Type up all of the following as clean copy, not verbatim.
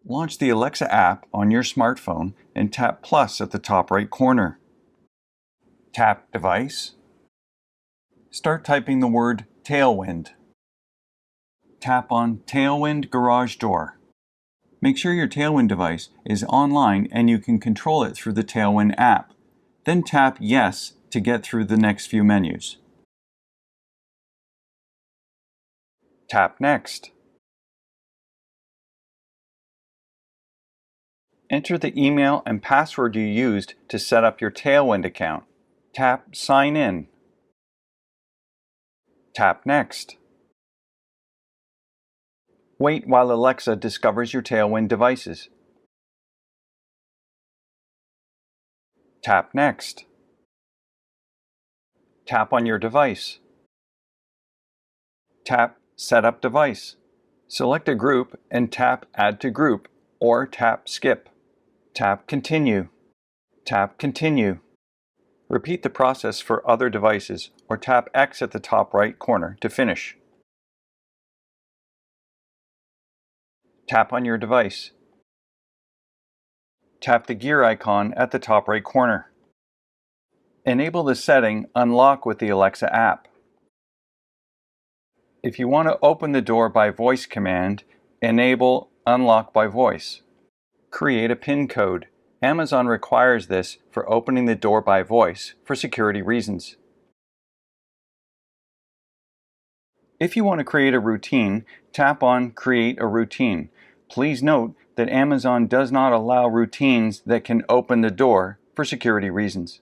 Launch the Alexa app on your smartphone and tap plus at the top right corner. Tap Device. Start typing the word Tailwind. Tap on Tailwind Garage Door. Make sure your Tailwind device is online and you can control it through the Tailwind app. Then tap Yes to get through the next few menus. Tap Next. Enter the email and password you used to set up your Tailwind account. Tap Sign In. Tap Next. Wait while Alexa discovers your Tailwind devices. Tap Next. Tap on your device. Tap Set Up Device. Select a group and tap Add to Group or tap Skip. Tap Continue. Tap Continue. Repeat the process for other devices or tap X at the top right corner to finish. Tap on your device. Tap the gear icon at the top right corner. Enable the setting Unlock with the Alexa app. If you want to open the door by voice command, enable Unlock by Voice. Create a PIN code. Amazon requires this for opening the door by voice for security reasons. If you want to create a routine, tap on Create a Routine. Please note that Amazon does not allow routines that can open the door for security reasons.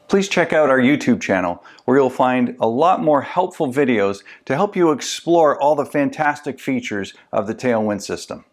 Please check out our YouTube channel, where you'll find a lot more helpful videos to help you explore all the fantastic features of the Tailwind system.